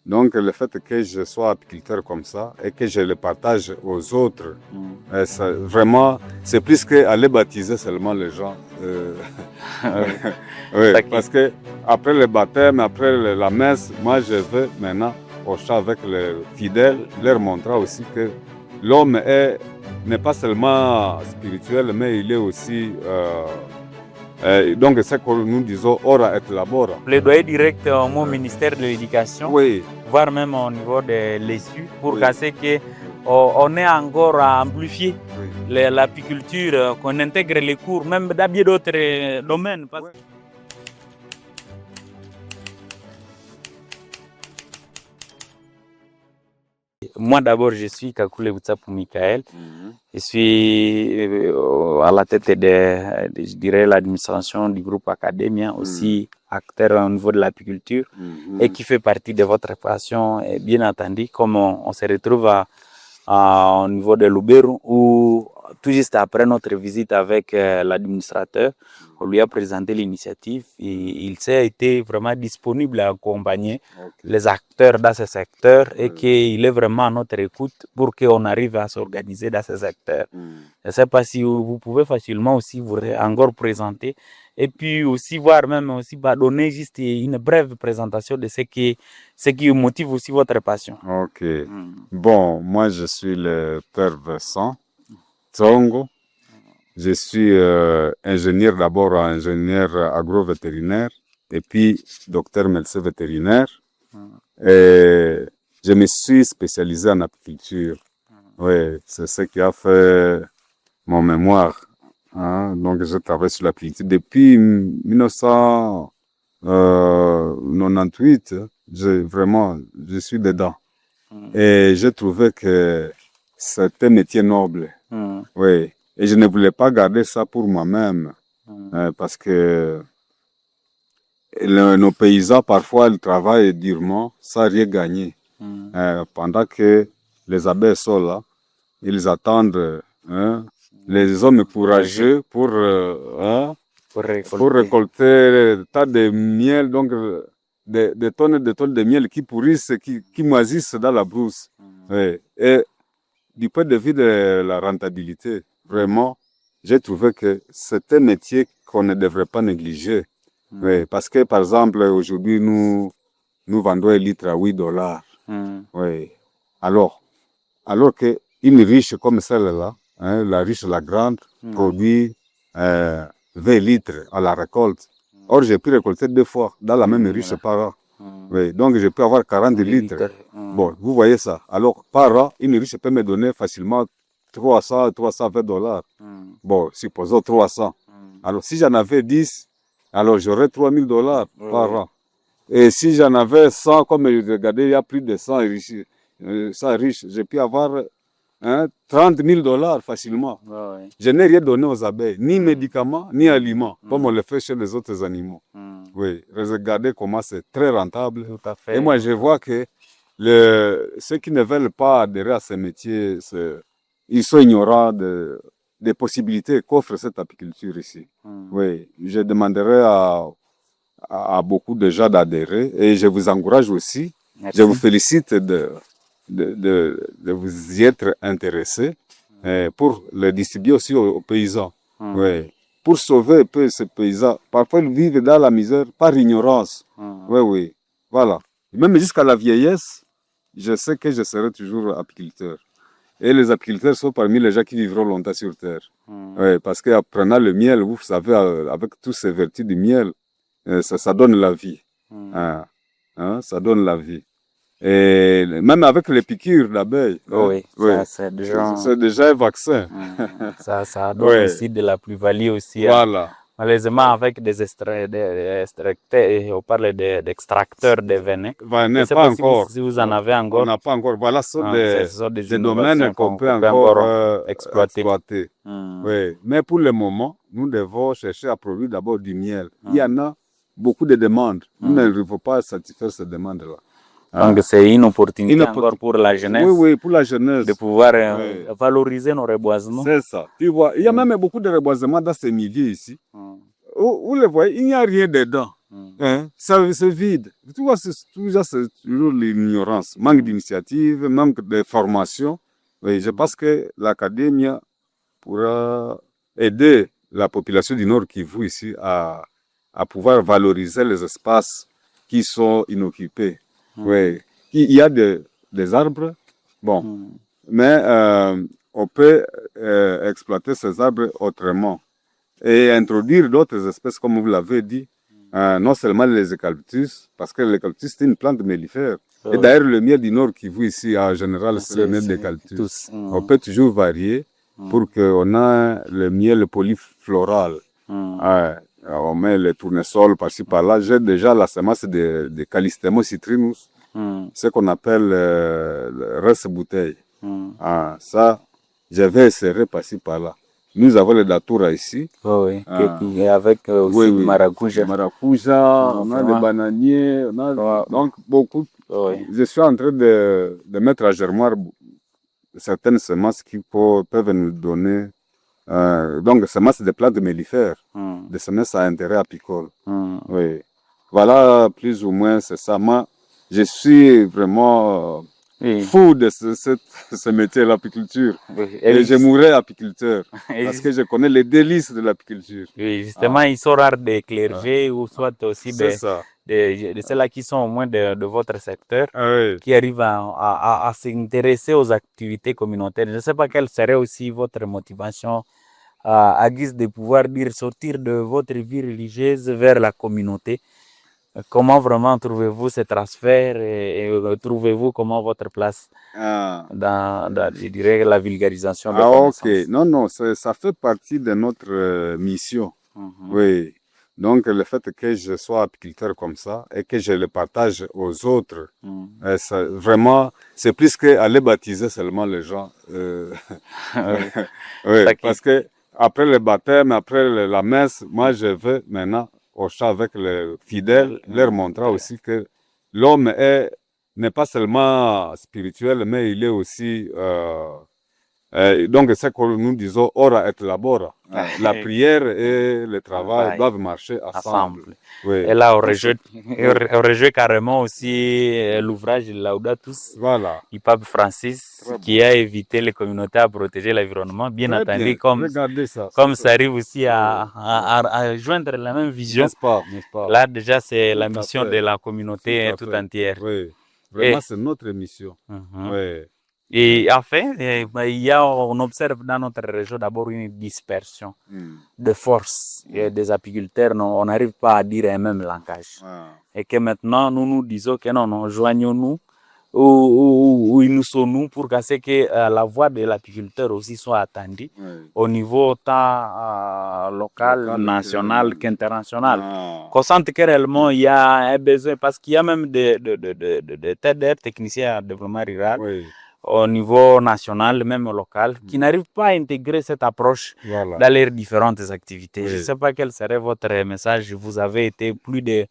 Donc le fait que je sois apiculteur comme ça et que je le partage aux autres, vraiment, c'est plus qu'aller baptiser seulement les gens. Oui, parce que après le baptême, après la messe, moi je veux maintenant, au chant avec les fidèles, leur montrer aussi que l'homme n'est pas seulement spirituel, mais il est aussi... donc c'est que nous disons ora et labora. Plaidoyer direct au ministère de l'Éducation, oui, voire même au niveau de l'ESU, pour casser que on est encore à amplifier l'apiculture, qu'on intègre les cours, même dans bien d'autres domaines. Moi d'abord, je suis Kakule Boutsapu Michael. Je suis à la tête de je dirais, l'administration du groupe Academia, aussi acteur au niveau de l'apiculture, et qui fait partie de votre passion. Et bien entendu, comme on se retrouve au niveau de Lubero, où tout juste après notre visite avec l'administrateur, on lui a présenté l'initiative et il s'est été vraiment disponible à accompagner les acteurs dans ce secteur et qu'il est vraiment à notre écoute pour qu'on arrive à s'organiser dans ce secteur. Je ne sais pas si vous pouvez facilement aussi vous encore présenter et puis aussi voir même aussi donner juste une brève présentation de ce qui motive aussi votre passion. Ok. Bon, moi je suis le père Vincent Tsongo. Je suis ingénieur d'abord, ingénieur agro-vétérinaire et puis docteur médecin vétérinaire. Et je me suis spécialisé en apiculture. Oui, c'est ce qui a fait mon mémoire. Hein? Donc je travaille sur l'apiculture depuis 1998. Je suis dedans. Et j'ai trouvé que c'était un métier noble. Oui. Et je ne voulais pas garder ça pour moi-même. Parce que nos paysans, parfois, ils travaillent durement sans rien gagner. Pendant que les abeilles sont là, ils attendent les hommes courageux pour récolter des tas de miel, donc des tonnes et des tonnes de miel qui pourrissent, qui moisissent dans la brousse. Et du point de vue de la rentabilité, vraiment, j'ai trouvé que c'est un métier qu'on ne devrait pas négliger. Parce que, par exemple, aujourd'hui, nous vendons un litre à $8. Alors qu'une riche comme celle-là, la riche, la grande, produit 20 litres à la récolte. Or, j'ai pu récolter 2 fois dans la même riche par an. Donc, je peux avoir 40 litres. Bon, vous voyez ça. Alors, par an, une riche peut me donner facilement $320. Bon, supposons 300. Alors, si j'en avais 10, alors j'aurais $3000 par an. Et si j'en avais 100, comme regardez, il y a plus de 100 riches, j'ai pu avoir $30,000 facilement. Je n'ai rien donné aux abeilles, ni médicaments, ni aliments, comme on le fait chez les autres animaux. Oui, regardez comment c'est très rentable. Tout à fait. Et moi, je vois que ceux qui ne veulent pas adhérer à ce métier, ils sont ignorants des possibilités qu'offre cette apiculture ici. Oui, je demanderai à beaucoup de gens d'adhérer et je vous encourage aussi. Merci. Je vous félicite de vous y être intéressé pour le distribuer aussi aux paysans. Pour sauver un peu ces paysans. Parfois, ils vivent dans la misère par ignorance. Oui. Voilà. Même jusqu'à la vieillesse, je sais que je serai toujours apiculteur. Et les apiculteurs sont parmi les gens qui vivront longtemps sur Terre. Parce qu'en prenant le miel, vous savez, avec toutes ces vertus du miel, ça donne la vie. Ça donne la vie. Et même avec les piqûres d'abeilles. C'est déjà un vaccin. Ça donne aussi de la plus-value aussi. Voilà. Malheureusement, avec des extracteurs, on parle d'extracteurs de venin. Pas encore. Si vous en avez encore. On n'a pas encore. Voilà, ce sont des domaines qu'on peut encore exploiter. Mais pour le moment, nous devons chercher à produire d'abord du miel. Il y en a beaucoup de demandes. Nous n'arrivons pas à satisfaire ces demandes-là. Donc c'est une opportunité encore pour la jeunesse. Oui, pour la jeunesse. De pouvoir valoriser nos reboisements. C'est ça. Tu vois, il y a même beaucoup de reboisements dans ces milieux ici. Vous le voyez, il n'y a rien dedans. Hein? C'est vide. Tu vois, c'est toujours l'ignorance, manque d'initiative, manque de formation. Oui, je pense que l'académie pourra aider la population du Nord Kivu ici à pouvoir valoriser les espaces qui sont inoccupés. Oui. Il y a des arbres, bon, mais on peut exploiter ces arbres autrement et introduire d'autres espèces, comme vous l'avez dit, non seulement les eucalyptus, parce que l'eucalyptus c'est une plante mellifère. Et d'ailleurs, le miel du Nord Kivu ici, en général, c'est le miel d'eucalyptus. On peut toujours varier pour qu'on ait le miel polyfloral. On met le tournesol par-ci par-là. J'ai déjà la semence de Callistemon citrinus, ce qu'on appelle le reste bouteille. Ça, je vais essayer par-ci par-là. Nous avons le datura ici. Oui, et avec aussi le maracuja. Maracuja, on a le bananier, on a donc beaucoup. Je suis en train de mettre à germoire certaines semences qui peuvent nous donner donc des semences de plantes mellifères, des semences à intérêt apicole. Oui. Voilà, plus ou moins, c'est ça. Moi, je suis vraiment fou de ce métier, l'apiculture. Et je mourrai apiculteur parce que je connais les délices de l'apiculture. Oui, justement, ils sont rares des clergés ou soit aussi de ceux-là qui sont au moins de votre secteur, qui arrivent à s'intéresser aux activités communautaires. Je ne sais pas quelle serait aussi votre motivation à guise de pouvoir dire sortir de votre vie religieuse vers la communauté. Comment vraiment trouvez-vous ce transfert et trouvez-vous comment votre place dans je dirais, la vulgarisation de connaissances? Non, ça fait partie de notre mission. Oui. Donc, le fait que je sois apiculteur comme ça et que je le partage aux autres, vraiment, c'est plus qu'aller baptiser seulement les gens. Oui, parce que après le baptême, après la messe, moi, je veux maintenant au champ avec les fidèles, leur montrant aussi que l'homme n'est pas seulement spirituel, mais il est aussi... donc, c'est que nous disons ora et labora. La prière et le travail doivent marcher ensemble. Oui. Et là, on rejoint carrément aussi l'ouvrage de Laudatus du pape Francis qui a évité les communautés à protéger l'environnement, bien entendu, comme ça arrive aussi à joindre la même vision. N'est-ce pas? Là, déjà, c'est la mission de la communauté tout entière. Oui, vraiment, c'est notre mission. Oui. Et enfin, on observe dans notre région d'abord une dispersion de force des apiculteurs. On n'arrive pas à dire un même langage. Et que maintenant, nous nous disons que non, joignons-nous ou unissons-nous pour que la voix de l'apiculteur aussi soit attendue au niveau tant local, national qu'international. Qu'on sente que réellement il y a un besoin, parce qu'il y a même des techniciens en développement rural au niveau national, même local, qui n'arrivent pas à intégrer cette approche dans leurs différentes activités. Je ne sais pas quel serait votre message. Vous avez été plus de...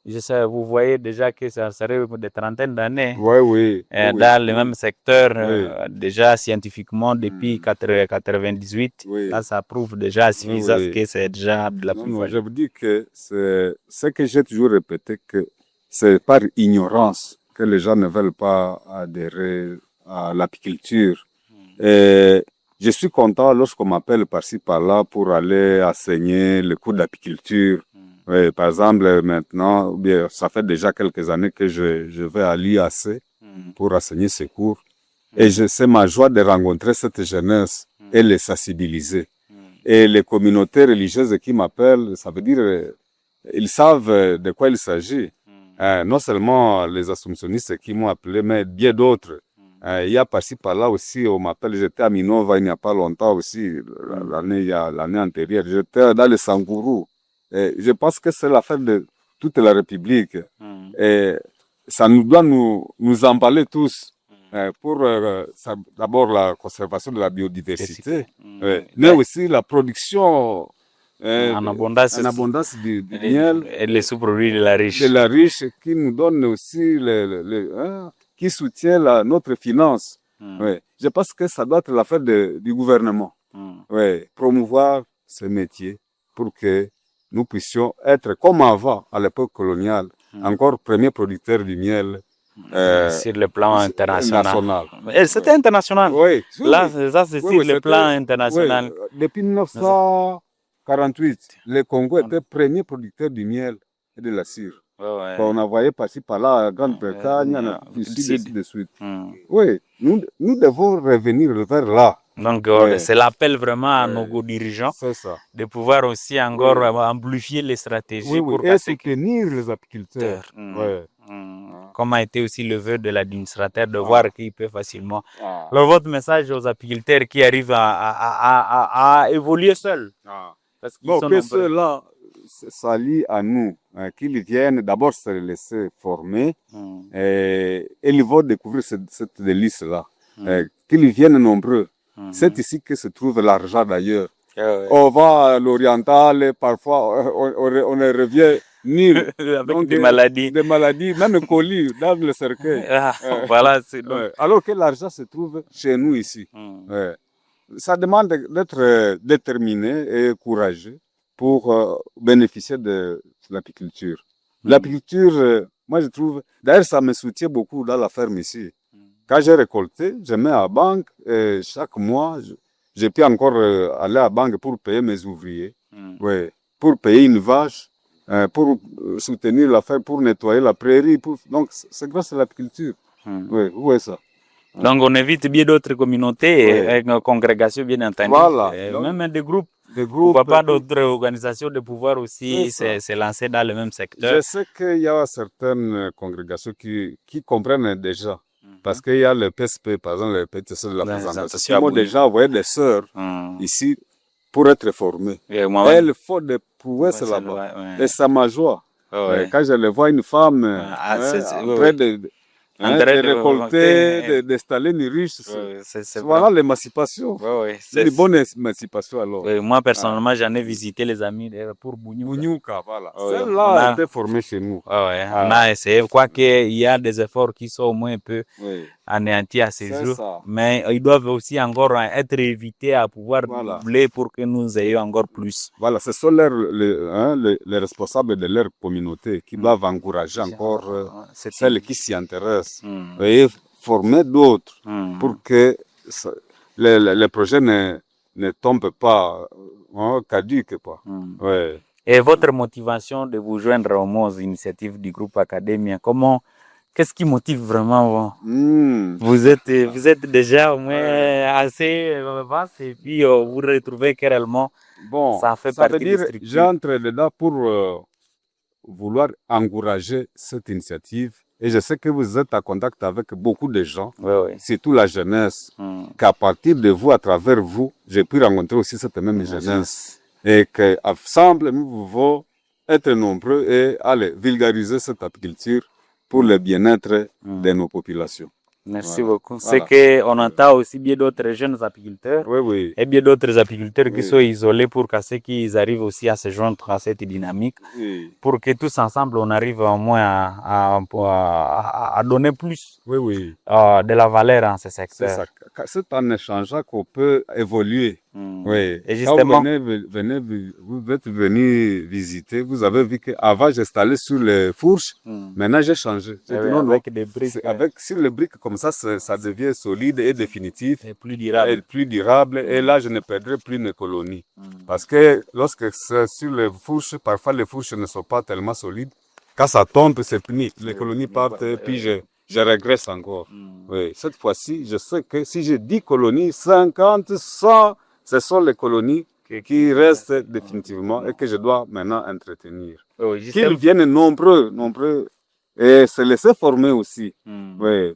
Je sais, vous voyez déjà que ça serait des trentaines d'années dans le même secteur, déjà scientifiquement depuis 98. Là, ça prouve déjà suffisant que c'est déjà de la plus. Je vous dis que c'est ce que j'ai toujours répété, que c'est par ignorance que les gens ne veulent pas adhérer à l'apiculture. Et je suis content lorsqu'on m'appelle par-ci par-là pour aller enseigner le cours d'apiculture. Oui, par exemple, maintenant, bien, ça fait déjà quelques années que je vais à l'IAC pour enseigner ces cours. Et c'est ma joie de rencontrer cette jeunesse et les sensibiliser. Et les communautés religieuses qui m'appellent, ça veut dire ils savent de quoi il s'agit. Non seulement les assomptionnistes qui m'ont appelé, mais bien d'autres. Il y a par-ci par-là aussi, on m'appelle, j'étais à Minova il n'y a pas longtemps aussi, l'année antérieure, j'étais dans le Sangourou. Et je pense que c'est l'affaire de toute la République. Et ça nous doit nous emballer tous pour d'abord la conservation de la biodiversité, mais aussi la production en abondance du miel et les sous-produits de la riche. De la riche qui nous donne aussi qui soutient notre finance. Je pense que ça doit être l'affaire du gouvernement. Promouvoir ce métier pour que nous puissions être comme avant, à l'époque coloniale, encore premier producteur du miel. Sur le plan international. National. Et c'était international. Oui, Là, ça c'est sur le plan oui, international. depuis 1948, le Congo était premier producteur du miel et de la cire. Ouais. On envoyait par-ci par-là à Grande-Bretagne, en Afrique du Sud, ainsi de suite. Oui, nous devons revenir vers là. Donc, c'est l'appel vraiment à nos dirigeants de pouvoir aussi encore amplifier les stratégies pour et soutenir les apiculteurs. Comme a été aussi le vœu de l'administrateur de voir qu'il peut facilement. Alors, votre message aux apiculteurs qui arrivent à évoluer seuls. Parce qu'ils sont que ceux-là s'allient à nous, qu'ils viennent d'abord se laisser former et ils vont découvrir cette délice-là. Qu'ils viennent nombreux. C'est ici que se trouve l'argent d'ailleurs. On va à l'oriental, parfois on revient nul. Avec donc, des maladies. Des maladies, même colis dans le cercueil. Voilà, alors que l'argent se trouve chez nous ici. Ça demande d'être déterminé et courageux pour bénéficier de l'apiculture. L'apiculture, moi je trouve, d'ailleurs ça me soutient beaucoup dans la ferme ici. Quand j'ai récolté, je mets à la banque et chaque mois, je peux encore aller à la banque pour payer mes ouvriers, pour payer une vache, pour soutenir la ferme, pour nettoyer la prairie. Donc c'est grâce à l'apiculture. Oui, ça. Donc on évite bien d'autres communautés, avec nos congrégations bien entendu, voilà. Même des groupes. Pourquoi pas d'autres organisations de pouvoir aussi se lancer dans le même secteur. Je sais qu'il y a certaines congrégations qui comprennent déjà. Parce qu'il y a le PSP, par exemple, le Petites Sœurs de la Présentation. Moi, déjà envoyé des sœurs ici pour être formées. Elles font des prouesses là-bas. Et ça m'a joie. Quand je les vois, une femme en train de récolter, d'installer une ruche. C'est voilà l'émancipation. C'est une bonne émancipation alors. Moi, personnellement, j'en ai visité les amis pour Bouniouka. Voilà. Celle-là a été formée chez nous. On a essayé. Quoique, il y a des efforts qui sont au moins un peu anéantis à ces jours. Mais ils doivent aussi encore être évités à pouvoir doubler pour que nous ayons encore plus. Voilà, ce sont les responsables de leur communauté qui doivent encourager encore celles qui s'y intéressent. Et former d'autres pour que les projets ne tombent pas caduques. Et votre motivation de vous joindre aux initiatives du groupe Academia, qu'est-ce qui motive vraiment vous êtes déjà au moins assez vaste et puis vous retrouvez que réellement ça fait partie de la structure. J'entre dedans pour vouloir encourager cette initiative. Et je sais que vous êtes en contact avec beaucoup de gens, surtout la jeunesse, qu'à partir de vous, à travers vous, j'ai pu rencontrer aussi cette même jeunesse. Et qu'ensemble, nous pouvons être nombreux et aller vulgariser cette apiculture pour le bien-être de nos populations. Merci beaucoup. C'est qu'on entend aussi bien d'autres jeunes apiculteurs et bien d'autres apiculteurs qui sont isolés pour ceux qui arrivent aussi à se joindre à cette dynamique pour que tous ensemble on arrive au moins à donner plus de la valeur en ce secteur. C'est en échangeant qu'on peut évoluer. Et justement, vous êtes venu visiter, vous avez vu qu'avant j'installais sur les fourches, maintenant j'ai changé. Avec des briques. Sur les briques, comme ça devient solide et définitif. Et plus durable. Et là, je ne perdrai plus mes colonies. Parce que lorsque c'est sur les fourches, parfois les fourches ne sont pas tellement solides. Quand ça tombe, c'est fini. Les colonies partent et puis je régresse encore. Cette fois-ci, je sais que si j'ai 10 colonies, 50, 100, ce sont les colonies qui restent définitivement et que je dois maintenant entretenir. Qu'ils viennent nombreux et se laisser former aussi.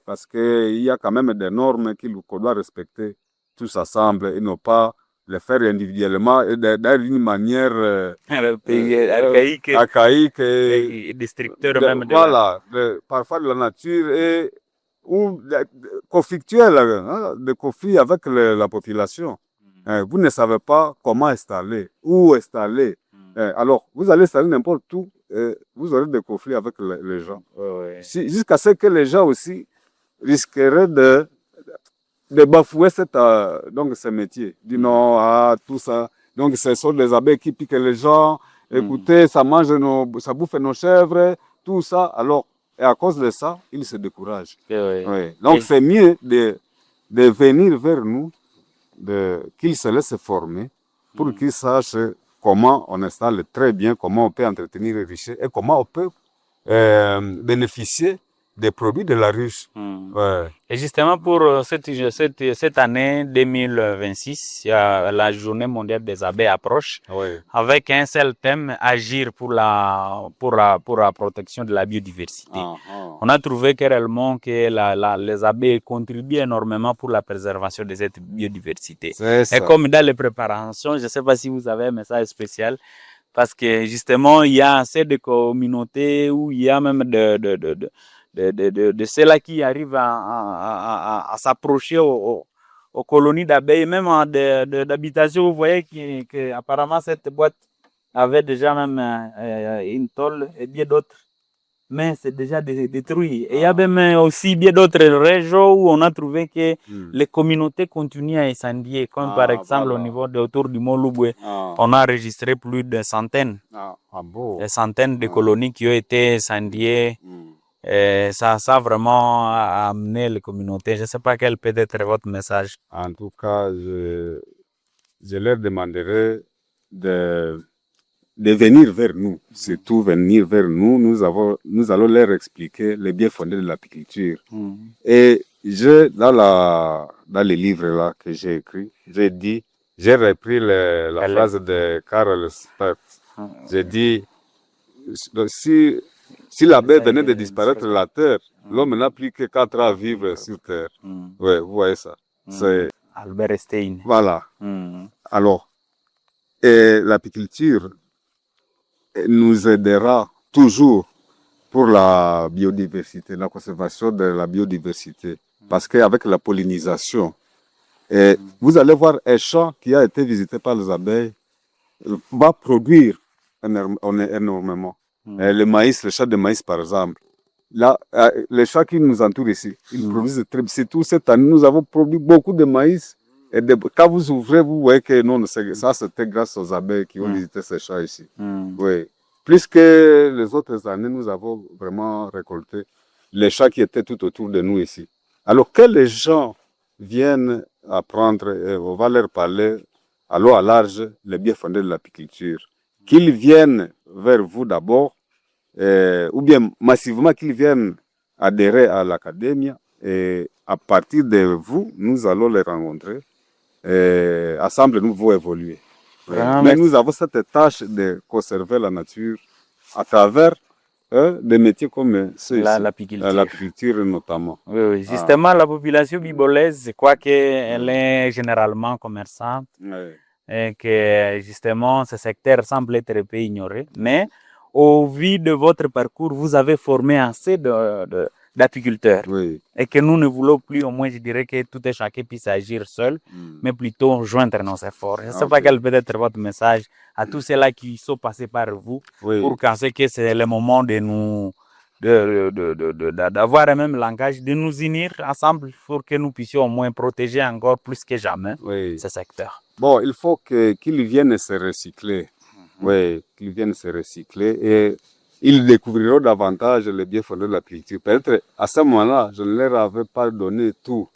Parce qu'il y a quand même des normes qu'on doit respecter tous ensemble et non pas les faire individuellement et d'une manière archaïque et destructeur même. Parfois de la nature ou conflictuelle, de conflit avec la population. Vous ne savez pas comment installer, où installer. Alors, vous allez installer n'importe où, vous aurez des conflits avec les gens. Jusqu'à ce que les gens aussi risqueraient de bafouer ce métier. Du non à tout ça. Donc, ce sont des abeilles qui piquent les gens Écoutez, ça mange ça bouffe nos chèvres, tout ça. Alors, et à cause de ça, ils se découragent. Oui. Donc, c'est mieux de venir vers nous, qu'ils se laissent former pour qu'ils sachent comment on installe très bien, comment on peut entretenir les richesses et comment on peut bénéficier des produits de la ruche. Ouais. Et justement, pour cette année 2026, la journée mondiale des abeilles approche, avec un seul thème, agir pour la protection de la biodiversité. On a trouvé que réellement que les abeilles contribuent énormément pour la préservation de cette biodiversité. Et comme dans les préparations, je ne sais pas si vous avez un message spécial, parce que justement, il y a assez de communautés où il y a même de ceux-là qui arrivent à s'approcher aux colonies d'abeilles, même d'habitation. Vous voyez qu'apparemment cette boîte avait déjà même une tôle et bien d'autres, mais c'est déjà détruit. Et il y a même aussi bien d'autres régions où on a trouvé que les communautés continuent à incendier, comme par exemple au niveau autour du Mont Louboué. On a enregistré plus de centaines, des centaines de colonies qui ont été incendiées. Et ça a vraiment amené les communautés. Je ne sais pas quel peut être votre message. En tout cas, je leur demanderai de venir vers nous, surtout venir vers nous. Nous allons leur expliquer les biens fondés de l'apiculture. Et dans les livres là que j'ai écrits, j'ai repris la phrase de Karl Spert. J'ai dit, si l'abeille venait de disparaître de la Terre, l'homme n'a plus que 4 ans à vivre sur Terre. Ouais, vous voyez ça. C'est Albert Einstein. Voilà. Alors, l'apiculture nous aidera toujours pour la biodiversité, la conservation de la biodiversité. Parce qu'avec la pollinisation, vous allez voir un champ qui a été visité par les abeilles va produire énormément. Le maïs, le champ de maïs par exemple. Là, les champs qui nous entourent ici, ils produisent très bien. Surtout cette année, nous avons produit beaucoup de maïs. Et quand vous ouvrez, vous voyez que non, ça c'était grâce aux abeilles qui ont visité ces champs ici. Oui. Plus que les autres années, nous avons vraiment récolté les champs qui étaient tout autour de nous ici. Alors que les gens viennent apprendre, et on va leur parler à l'eau à large les biens fondés de l'apiculture. Qu'ils viennent vers vous d'abord, ou bien massivement qu'ils viennent adhérer à l'académie, et à partir de vous, nous allons les rencontrer. Ensemble, nous allons évoluer. Mais nous avons cette tâche de conserver la nature à travers des métiers comme l'apiculture notamment. Oui. Justement, la population bibolaise, je crois qu'elle est généralement commerçante et que justement ce secteur semble être un peu ignoré. Mais au vu de votre parcours, vous avez formé assez d'apiculteurs. Et que nous ne voulons plus, au moins je dirais que tout et chacun puisse agir seul, mais plutôt joindre nos efforts. Je ne sais pas quel peut être votre message à tous ceux-là qui sont passés par vous pour penser que c'est le moment de nous d'avoir un même langage, de nous unir ensemble pour que nous puissions au moins protéger encore plus que jamais ce secteur. Bon, il faut qu'ils viennent se recycler. Qu'ils viennent se recycler et ils découvriront davantage les biens fondés de l'apiculture. Peut-être à ce moment-là, je ne leur avais pas donné tout.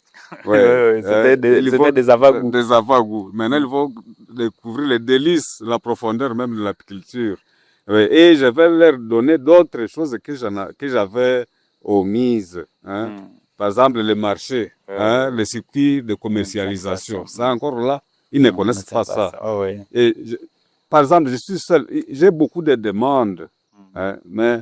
C'était des avant-goûts. Des avant-goûts. Maintenant, ils vont découvrir les délices, la profondeur même de l'apiculture. Et je vais leur donner d'autres choses que j'avais omises. Par exemple, les marchés, les circuits de commercialisation. Ça, encore là, ils ne connaissent pas ça. Et par exemple, je suis seul. J'ai beaucoup de demandes. Mais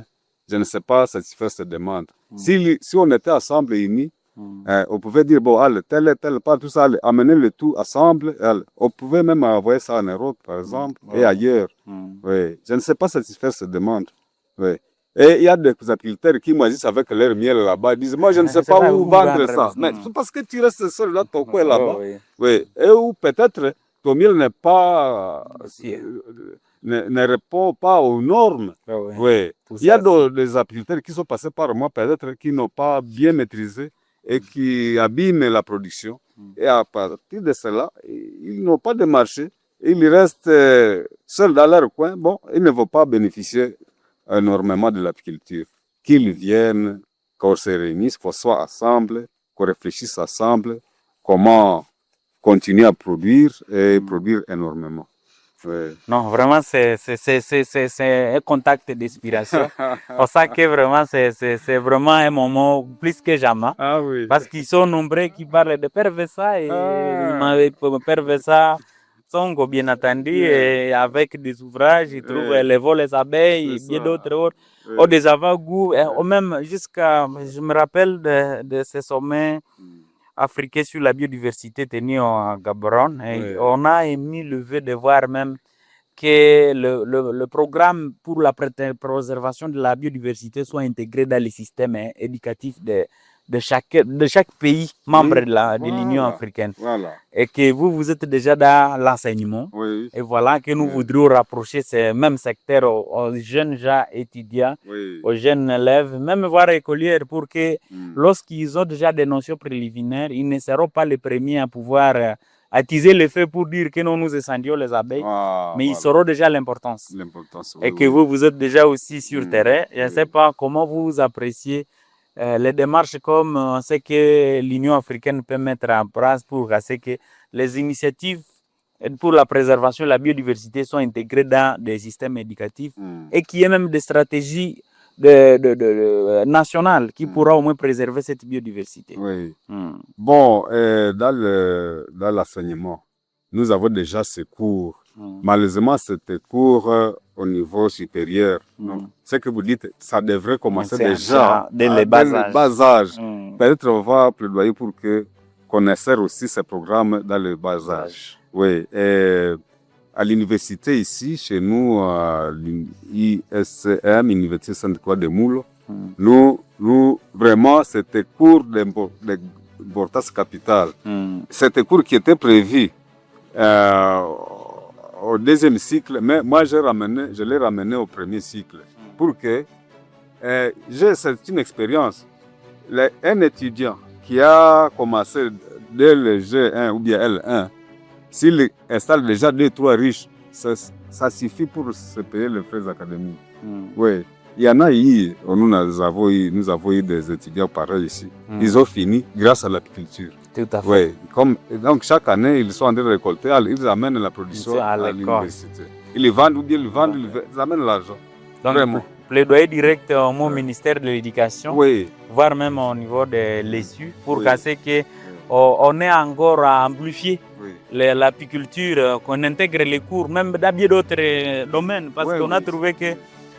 je ne sais pas satisfaire ces demandes. Si on était ensemble unis, on pouvait dire, bon, allez, tel, pas tout ça, allez, amener le tout ensemble. Allez. On pouvait même envoyer ça en Europe, par exemple, et ailleurs. Je ne sais pas satisfaire ces demandes. Et il y a des apiculteurs qui m'agissent avec leur miel là-bas. Ils disent, moi, je ne sais pas où vendre ça. Mais c'est parce que tu restes seul là, ton coin là-bas. Et où peut-être ton miel n'est pas... ne répond pas aux normes. Il y a des apiculteurs qui sont passés par moi, peut-être qui n'ont pas bien maîtrisé et qui abîment la production. Et à partir de cela, ils n'ont pas de marché. ils restent seuls dans leur coin. Bon, ils ne vont pas bénéficier énormément de l'apiculture. Qu'ils viennent, qu'on se réunisse, qu'on soit ensemble, qu'on réfléchisse ensemble, comment continuer à produire et produire énormément. Ouais. Non, vraiment, c'est un contact d'inspiration. On sent que vraiment, c'est vraiment un moment plus que jamais. Ah oui. Parce qu'ils sont nombreux qui parlent de Père Vessa et Père Vessa sont bien entendus et avec des ouvrages, ils trouvent les vols, les abeilles et bien d'autres ont des avant-goûts. Ou même jusqu'à, je me rappelle de ces sommets africains sur la biodiversité tenus en Gaborone. Et on a émis le vœu de voir même que le programme pour la préservation de la biodiversité soit intégré dans les systèmes éducatifs de chaque pays membre de l'Union africaine. Voilà. Et que vous êtes déjà dans l'enseignement. Oui. Et voilà que nous voudrions rapprocher ces mêmes secteurs aux jeunes gens étudiants, aux jeunes élèves, même voire écolières, pour que lorsqu'ils ont déjà des notions préliminaires, ils ne seront pas les premiers à pouvoir attiser le feu pour dire que non, nous incendions les abeilles, mais ils sauront déjà l'importance. Et que vous êtes déjà aussi sur terrain. Je ne sais pas comment vous appréciez les démarches comme ce que l'Union africaine peut mettre en place pour que les initiatives pour la préservation de la biodiversité soient intégrées dans des systèmes éducatifs et qu'il y ait même des stratégies nationales qui pourront au moins préserver cette biodiversité. Oui. Bon, dans l'enseignement, nous avons déjà ces cours. Malheureusement, c'était cours au niveau supérieur. Donc, ce que vous dites, ça devrait commencer déjà dès le bas âge. Peut-être on va plaidoyer pour qu'on insère aussi ces programmes dans le bas âge. Oui. Et à l'université ici, chez nous, à l'ISCM, Université Sainte-Croix de Moulo, nous, vraiment, c'était cours d'importance capitale. C'était cours qui était prévu au deuxième cycle, mais moi je l'ai ramené au premier cycle pour que c'est une expérience. Un étudiant qui a commencé dès le G1 ou bien L1, s'il installe déjà 2-3 riches, ça suffit pour se payer les frais académiques. Oui. Il y en a eu, nous avons eu des étudiants pareils ici. Ils ont fini grâce à l'apiculture. Tout à fait. Oui. Donc chaque année, ils sont en train de récolter, ils amènent la production à l'université. Ils les vendent ou bien ils amènent l'argent. Donc, vraiment. Plaidoyer direct au ministère de l'Éducation, voire même au niveau de l'ESU, pour casser que on est encore à amplifier l'apiculture, qu'on intègre les cours, même dans bien d'autres domaines, parce qu'on a trouvé que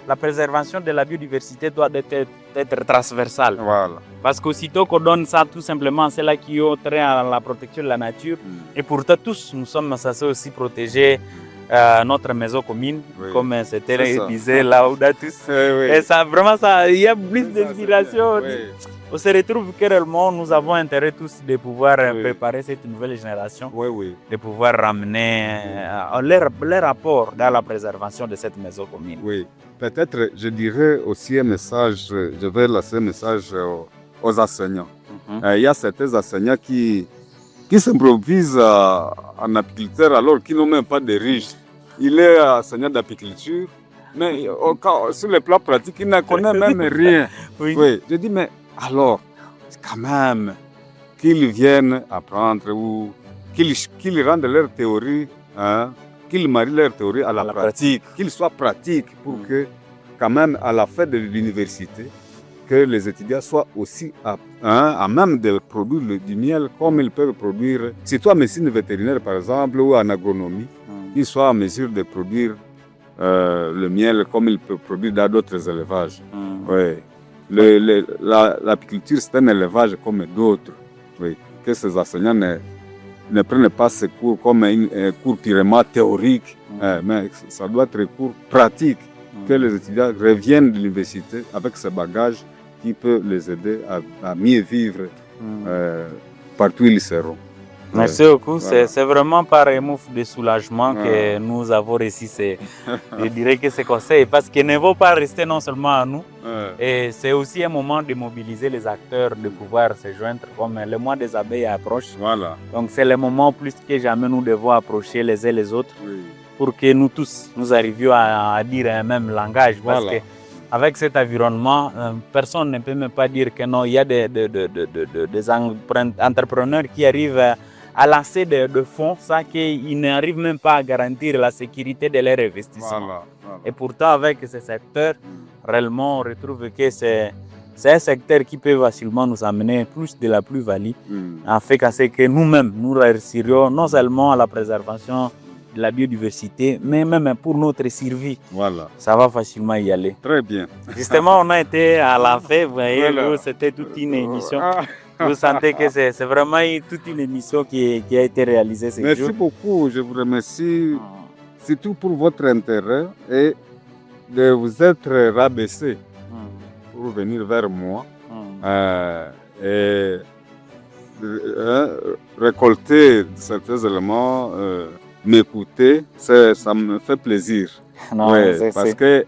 la préservation de la biodiversité doit être transversale. Voilà. Parce qu'aussitôt qu'on donne ça tout simplement, c'est là qui ont trait à la protection de la nature. Et pourtant, tous, nous sommes censés aussi protéger notre maison commune, comme c'était disait Laudatus. Et ça, vraiment, il y a plus d'inspiration. On se retrouve que réellement, nous avons intérêt tous de pouvoir préparer cette nouvelle génération, de pouvoir ramener leur apport dans la préservation de cette maison commune. Oui, peut-être je dirais aussi un message, je vais lancer un message aux enseignants. Il y a certains enseignants qui s'improvisent en apiculteur alors qu'ils n'ont même pas de riches. Il est enseignant d'apiculture, mais sur le plan pratique, il ne connaît même rien. Je dis, mais alors, quand même, qu'ils viennent apprendre ou qu'ils rendent leur théorie, qu'ils marient leur théorie à la pratique, qu'ils soient pratiques pour que, quand même, à la fin de l'université, que les étudiants soient aussi à même de produire du miel comme ils peuvent produire, surtout en médecine vétérinaire par exemple ou en agronomie, qu'ils soient en mesure de produire le miel comme ils peuvent produire dans d'autres élevages. L'apiculture, c'est un élevage comme d'autres. Que ces enseignants ne prennent pas ces cours comme un cours purement théorique, mais ça doit être un cours pratique. Que les étudiants reviennent de l'université avec ce bagage qui peut les aider à mieux vivre partout où ils seront. Merci beaucoup. Voilà. C'est vraiment par un mouf de soulagement que nous avons réussi. Je dirais que ces conseils, parce qu'il ne faut pas rester non seulement à nous, et c'est aussi un moment de mobiliser les acteurs, de pouvoir se joindre, comme le mois des abeilles approche. Voilà. Donc c'est le moment plus que jamais nous devons approcher les uns les autres pour que nous tous, nous arrivions à dire un même langage. Parce que avec cet environnement, personne ne peut même pas dire que non, il y a des entrepreneurs qui arrivent à lancer de fonds sans qu'ils n'arrivent même pas à garantir la sécurité de leur investissement. Voilà. Et pourtant, avec ce secteur, réellement, on retrouve que c'est un secteur qui peut facilement nous amener plus de la plus-value, en fait qu'à que nous-mêmes, nous réussirions non seulement à la préservation de la biodiversité, mais même pour notre survie. Voilà. Ça va facilement y aller. Très bien. Justement, on a été à la fin, vous voyez, c'était toute une émission. Vous sentez que c'est vraiment toute une émission qui a été réalisée ce jour. Merci beaucoup, je vous remercie surtout pour votre intérêt et de vous être rabaissé pour venir vers moi et récolter certains éléments, m'écouter, ça me fait plaisir. Non, parce que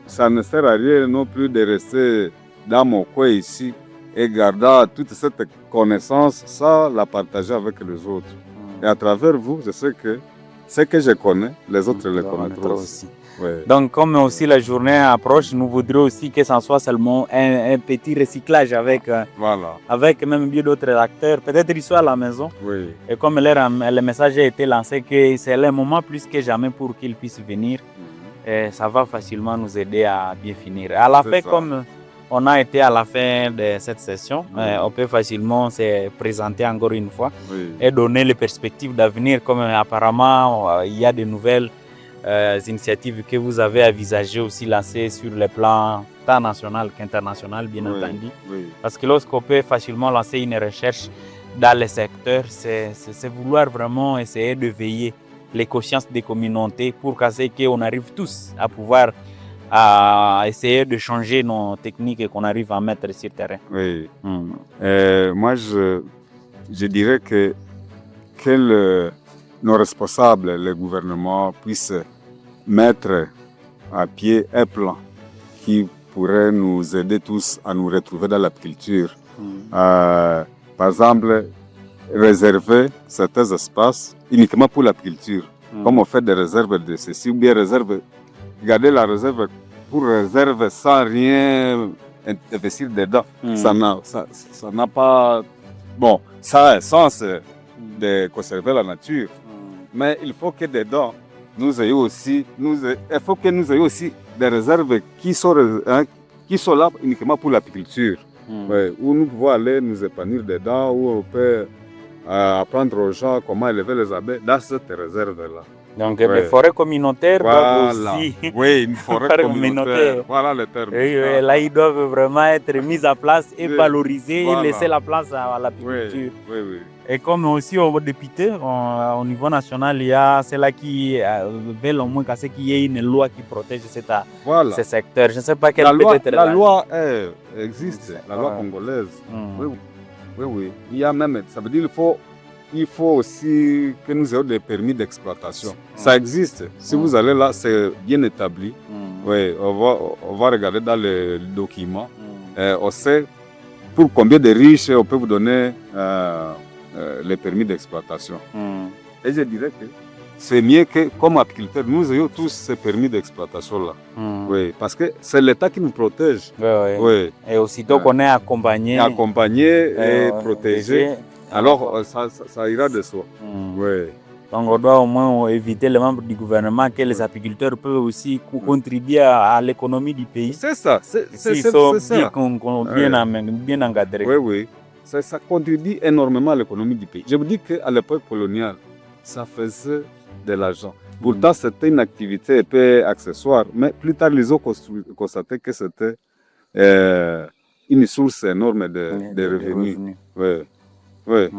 ça ne sert à rien non plus de rester dans mon coin ici et garder toute cette connaissance, ça la partager avec les autres. Et à travers vous, je sais que ce que je connais, les autres le connaîtront aussi. Ouais. Donc, comme aussi la journée approche, nous voudrions aussi que ça soit seulement un petit recyclage avec même bien d'autres acteurs. Peut-être ils soient à la maison. Oui. Et comme le message a été lancé, que c'est le moment plus que jamais pour qu'ils puissent venir. Et ça va facilement nous aider à bien finir. À la fin, comme on a été à la fin de cette session, on peut facilement se présenter encore une fois et donner les perspectives d'avenir. Comme apparemment, il y a de nouvelles initiatives que vous avez envisagées aussi lancer sur le plan tant national qu'international, bien entendu. Parce que lorsqu'on peut facilement lancer une recherche dans les secteurs, c'est vouloir vraiment essayer de veiller les consciences des communautés pour qu'on arrive tous à pouvoir essayer de changer nos techniques et qu'on arrive à mettre sur le terrain. Oui. Moi, je dirais que nos responsables, le gouvernement, puissent mettre à pied un plan qui pourrait nous aider tous à nous retrouver dans l'apiculture. Par exemple, réserver certains espaces uniquement pour l'apiculture. Comme on fait des réserves de ceci, ou bien garder la réserve pour réserve sans rien investir dedans. Ça n'a pas... Bon, ça a un sens de conserver la nature. Mais il faut que dedans, nous ayons aussi des réserves qui sont là uniquement pour l'apiculture. Où nous pouvons aller nous épanouir dedans, où on peut apprendre aux gens comment élever les abeilles dans cette réserve-là. Donc les forêts communautaires doivent aussi... Oui, une forêt communautaire. Voilà le terme. Là, ils doivent vraiment être mis en place et valorisés et laisser la place à l'apiculture. Et comme aussi au député, au niveau national, il y a ceux-là qui veulent au moins qu'il y ait une loi qui protège ce secteur. Je ne sais pas quelle peut être la loi existe, la loi congolaise. Oui. Il y a même, ça veut dire il faut aussi que nous ayons des permis d'exploitation. Ça existe. Si vous allez là, c'est bien établi. Oui, on va regarder dans les documents. On sait pour combien de riches on peut vous donner les permis d'exploitation. Et je dirais que c'est mieux que, comme apiculteurs, nous ayons tous ces permis d'exploitation-là. Oui, parce que c'est l'État qui nous protège. Oui. Et aussitôt qu'on est accompagné et protégé, alors ça ira de soi. Donc on doit au moins éviter les membres du gouvernement que les apiculteurs peuvent aussi contribuer à l'économie du pays. C'est ça. S'ils sont bien encadrés. Oui. Ça contribue énormément à l'économie du pays. Je vous dis qu'à l'époque coloniale, ça faisait de l'argent. Pourtant, c'était une activité un peu accessoire, mais plus tard, ils ont constaté que c'était une source énorme de revenus. Oui.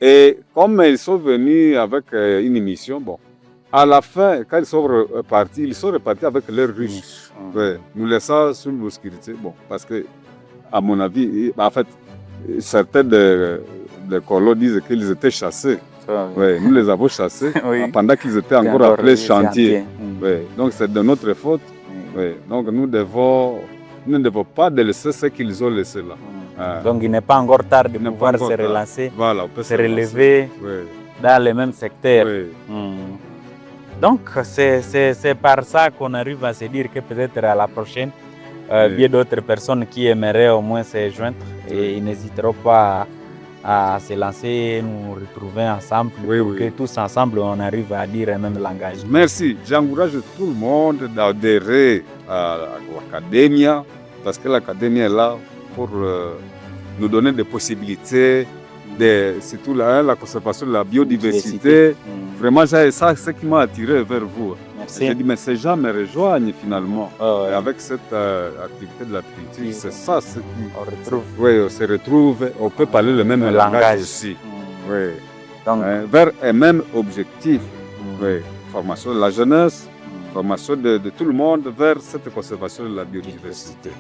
Et comme ils sont venus avec une mission, bon, à la fin, quand ils sont repartis avec leurs riches. Nous laissons sur l'obscurité. Bon, parce que, à mon avis, en fait, certains de les colons disent qu'ils étaient chassés. Ouais, nous les avons chassés Oui. pendant qu'ils étaient encore appelés chantiers. Mm. Ouais, donc c'est de notre faute. Ouais, donc nous ne devons pas délaisser ce qu'ils ont laissé là. Ah. Donc il n'est pas encore tard de Il n'est pouvoir pas se encore tard. relancer, Voilà, on peut se relever Ouais, dans les mêmes secteurs. ouais. Donc c'est par ça qu'on arrive à se dire que peut-être à la prochaine, Oui. bien d'autres personnes qui aimeraient au moins se joindre et Oui. ils n'hésiteront pas à se lancer, nous retrouver ensemble Oui, pour oui. que tous ensemble on arrive à dire un même langage. Merci. J'encourage tout le monde d'adhérer à l'Academia parce que l'Academia est là pour nous donner des possibilités, surtout la conservation de la biodiversité. Vraiment, c'est ça ce qui m'a attiré vers vous. Merci. J'ai dit, mais ces gens me rejoignent finalement. Oh, Et avec cette activité de la culture, Oui. c'est ça ce qui... On retrouve Oui, on se retrouve, on peut parler le même le langage aussi. Oui. Donc, Vers un même objectif. Oui. Formation de la jeunesse, formation de tout le monde vers cette conservation de la biodiversité.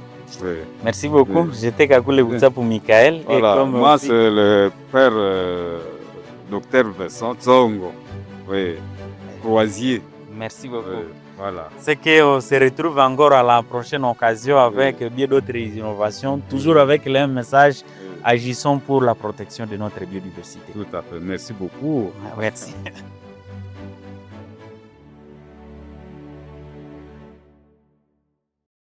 Oui. merci beaucoup. Oui. J'étais Kakule Boutsapu Michael. Et Voilà. comme Moi, aussi- c'est le père docteur Vincent Tsongo. Oui. Croisier. Merci beaucoup. Oui. Voilà. C'est qu'on se retrouve encore à la prochaine occasion avec bien d'autres innovations, toujours avec le même message, agissons pour la protection de notre biodiversité. Tout à fait. Merci beaucoup. Merci.